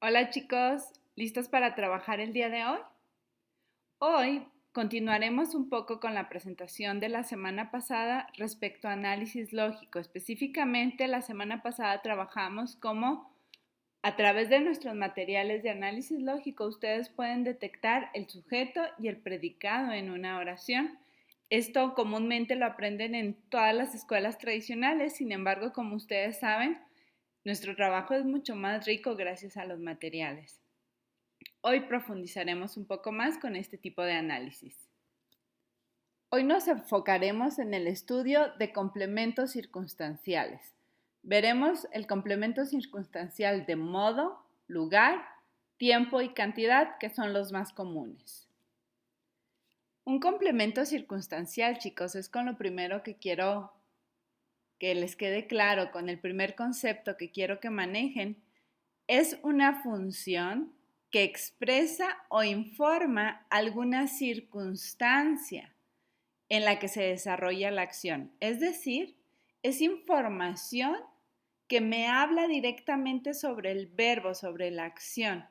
Hola chicos, ¿listos para trabajar el día de hoy? Hoy continuaremos un poco con la presentación de la semana pasada respecto a análisis lógico. Específicamente, la semana pasada trabajamos cómo a través de nuestros materiales de análisis lógico ustedes pueden detectar el sujeto y el predicado en una oración. Esto comúnmente lo aprenden en todas las escuelas tradicionales, sin embargo, como ustedes saben, nuestro trabajo es mucho más rico gracias a los materiales. Hoy profundizaremos un poco más con este tipo de análisis. Hoy nos enfocaremos en el estudio de complementos circunstanciales. Veremos el complemento circunstancial de modo, lugar, tiempo y cantidad, que son los más comunes. Un complemento circunstancial, chicos, es con lo primero que quiero que les quede claro, con el primer concepto que quiero que manejen. Es una función que expresa o informa alguna circunstancia en la que se desarrolla la acción. Es decir, es información que me habla directamente sobre el verbo, sobre la acción.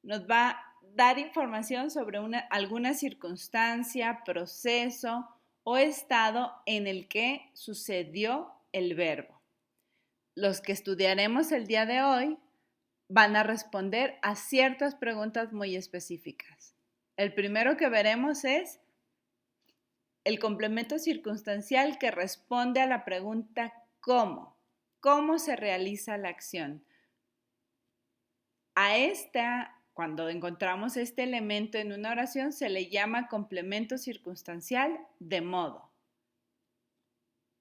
Nos va a dar información sobre alguna circunstancia, proceso o estado en el que sucedió el verbo. Los que estudiaremos el día de hoy van a responder a ciertas preguntas muy específicas. El primero que veremos es el complemento circunstancial que responde a la pregunta ¿cómo? ¿Cómo se realiza la acción? Cuando encontramos este elemento en una oración, se le llama complemento circunstancial de modo.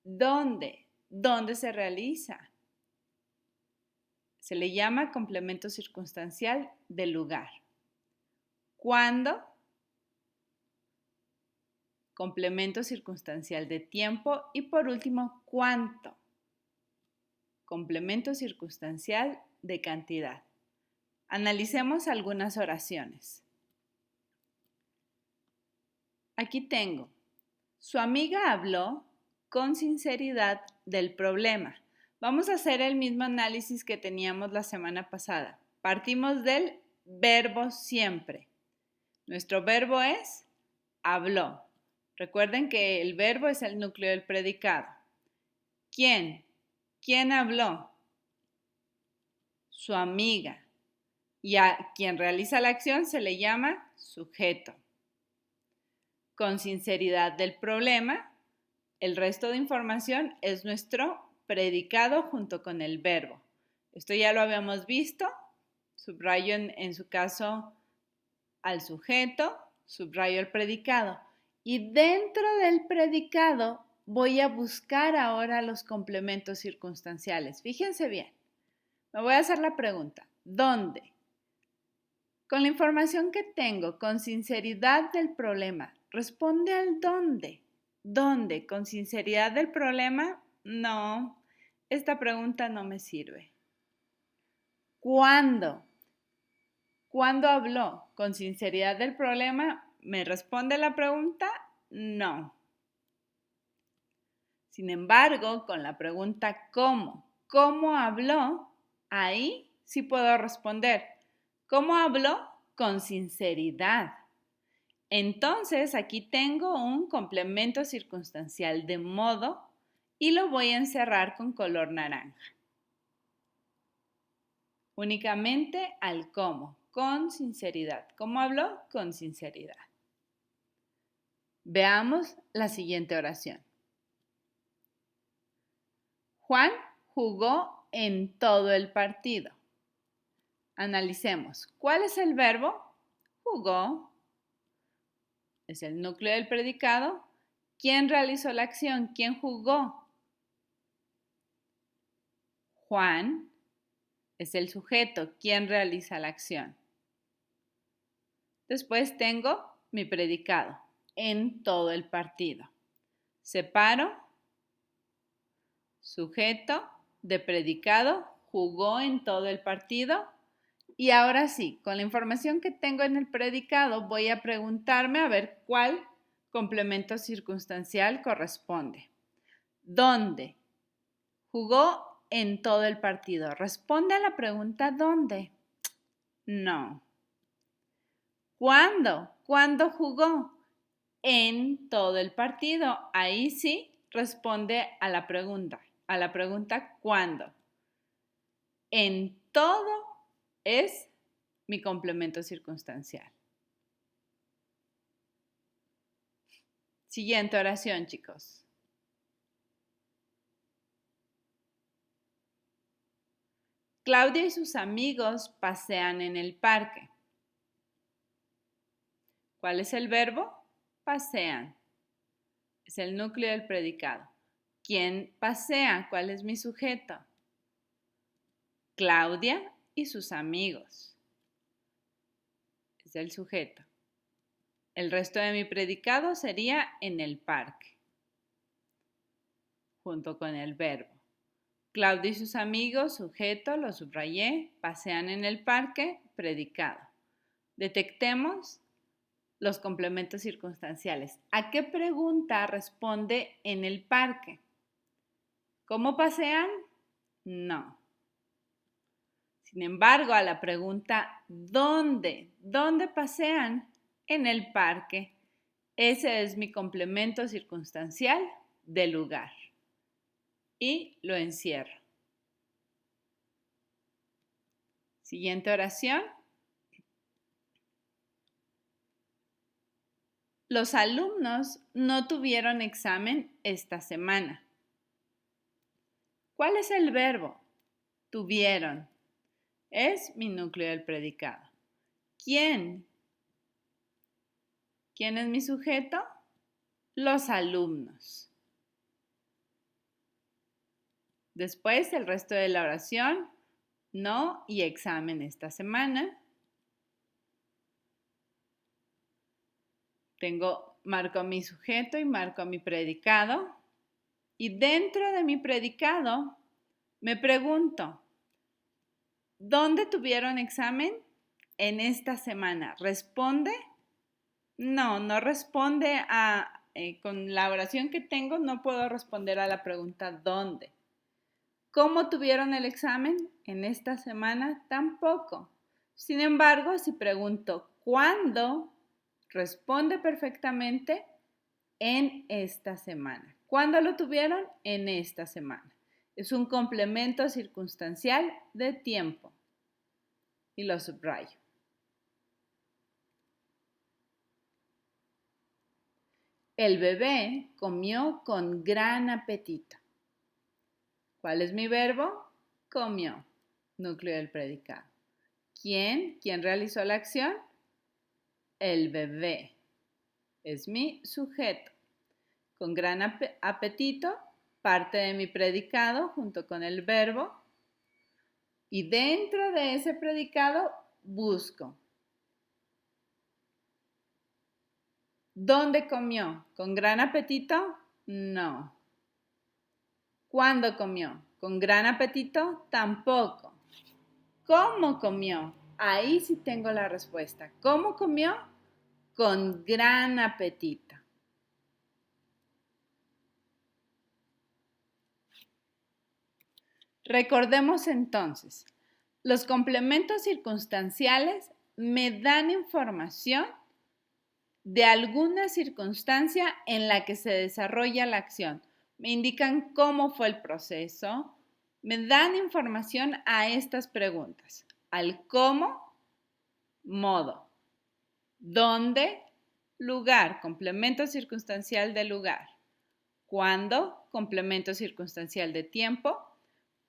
¿Dónde? ¿Dónde se realiza? Se le llama complemento circunstancial de lugar. ¿Cuándo? Complemento circunstancial de tiempo. Y por último, ¿cuánto? Complemento circunstancial de cantidad. Analicemos algunas oraciones. Aquí tengo. Su amiga habló con sinceridad del problema. Vamos a hacer el mismo análisis que teníamos la semana pasada. Partimos del verbo siempre. Nuestro verbo es habló. Recuerden que el verbo es el núcleo del predicado. ¿Quién? ¿Quién habló? Su amiga. Y a quien realiza la acción se le llama sujeto. Con sinceridad del problema, el resto de información es nuestro predicado junto con el verbo. Esto ya lo habíamos visto. Subrayo en su caso al sujeto, subrayo el predicado. Y dentro del predicado voy a buscar ahora los complementos circunstanciales. Fíjense bien. Me voy a hacer la pregunta. ¿Dónde? Con la información que tengo, con sinceridad del problema, responde al dónde. ¿Dónde? ¿Con sinceridad del problema? No, esta pregunta no me sirve. ¿Cuándo? ¿Cuándo habló? ¿Con sinceridad del problema? ¿Me responde la pregunta? No. Sin embargo, con la pregunta ¿cómo? ¿Cómo habló? Ahí sí puedo responder. ¿Cómo habló? Con sinceridad. Entonces, aquí tengo un complemento circunstancial de modo y lo voy a encerrar con color naranja. Únicamente al cómo, con sinceridad. ¿Cómo habló? Con sinceridad. Veamos la siguiente oración. Juan jugó en todo el partido. Analicemos. ¿Cuál es el verbo? Jugó. Es el núcleo del predicado. ¿Quién realizó la acción? ¿Quién jugó? Juan. Es el sujeto. ¿Quién realiza la acción? Después tengo mi predicado. En todo el partido. Separo. Sujeto de predicado. Jugó en todo el partido. Y ahora sí, con la información que tengo en el predicado, voy a preguntarme a ver cuál complemento circunstancial corresponde. ¿Dónde? Jugó en todo el partido. Responde a la pregunta ¿dónde? No. ¿Cuándo? ¿Cuándo jugó? En todo el partido. Ahí sí responde a la pregunta. A la pregunta ¿cuándo? En todo es mi complemento circunstancial. Siguiente oración, chicos. Claudia y sus amigos pasean en el parque. ¿Cuál es el verbo? Pasean. Es el núcleo del predicado. ¿Quién pasea? ¿Cuál es mi sujeto? Claudia y sus amigos. Es el sujeto. El resto de mi predicado sería en el parque, junto con el verbo. Claudia y sus amigos, sujeto, lo subrayé, pasean en el parque, predicado. Detectemos los complementos circunstanciales. ¿A qué pregunta responde en el parque? ¿Cómo pasean? No. Sin embargo, a la pregunta ¿dónde? ¿Dónde pasean? En el parque. Ese es mi complemento circunstancial de lugar. Y lo encierro. Siguiente oración. Los alumnos no tuvieron examen esta semana. ¿Cuál es el verbo? Tuvieron. Es mi núcleo del predicado. ¿Quién? ¿Quién es mi sujeto? Los alumnos. Después, el resto de la oración, no y examen esta semana. Marco mi sujeto y marco mi predicado. Y dentro de mi predicado, me pregunto, ¿dónde tuvieron examen? En esta semana. ¿Responde? No, no responde con la oración que tengo, no puedo responder a la pregunta ¿dónde? ¿Cómo tuvieron el examen? En esta semana tampoco. Sin embargo, si pregunto ¿cuándo? Responde perfectamente en esta semana. ¿Cuándo lo tuvieron? En esta semana. Es un complemento circunstancial de tiempo. Y lo subrayo. El bebé comió con gran apetito. ¿Cuál es mi verbo? Comió. Núcleo del predicado. ¿Quién? ¿Quién realizó la acción? El bebé. Es mi sujeto. Con gran apetito, parte de mi predicado junto con el verbo. Y dentro de ese predicado busco. ¿Dónde comió? ¿Con gran apetito? No. ¿Cuándo comió? ¿Con gran apetito? Tampoco. ¿Cómo comió? Ahí sí tengo la respuesta. ¿Cómo comió? Con gran apetito. Recordemos entonces, los complementos circunstanciales me dan información de alguna circunstancia en la que se desarrolla la acción. Me indican cómo fue el proceso, me dan información a estas preguntas. Al cómo, modo. ¿Dónde? Lugar, complemento circunstancial de lugar. ¿Cuándo? Complemento circunstancial de tiempo.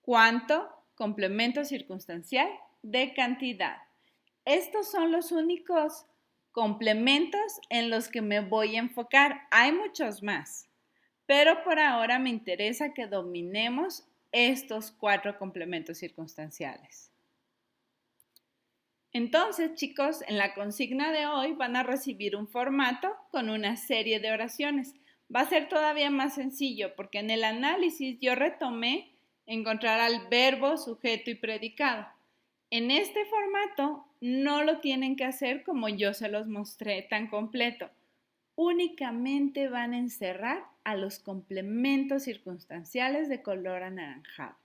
¿Cuánto? Complemento circunstancial de cantidad. Estos son los únicos complementos en los que me voy a enfocar. Hay muchos más, pero por ahora me interesa que dominemos estos 4 complementos circunstanciales. Entonces, chicos, en la consigna de hoy van a recibir un formato con una serie de oraciones. Va a ser todavía más sencillo porque en el análisis yo retomé encontrar al verbo, sujeto y predicado. En este formato no lo tienen que hacer como yo se los mostré tan completo. Únicamente van a encerrar a los complementos circunstanciales de color anaranjado.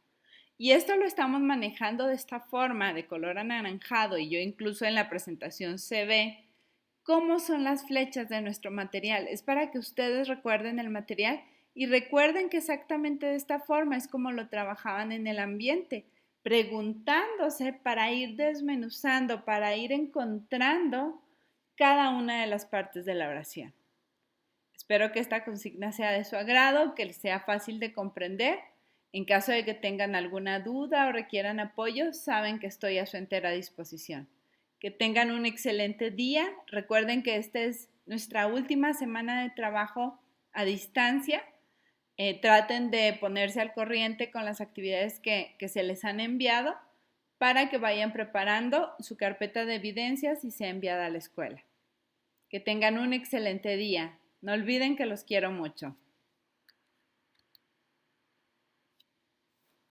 Y esto lo estamos manejando de esta forma, de color anaranjado, y yo incluso en la presentación se ve cómo son las flechas de nuestro material. Es para que ustedes recuerden el material y recuerden que exactamente de esta forma es como lo trabajaban en el ambiente, preguntándose para ir desmenuzando, para ir encontrando cada una de las partes de la oración. Espero que esta consigna sea de su agrado, que les sea fácil de comprender. En caso de que tengan alguna duda o requieran apoyo, saben que estoy a su entera disposición. Que tengan un excelente día. Recuerden que esta es nuestra última semana de trabajo a distancia. Traten de ponerse al corriente con las actividades que se les han enviado para que vayan preparando su carpeta de evidencias y sea enviada a la escuela. Que tengan un excelente día. No olviden que los quiero mucho.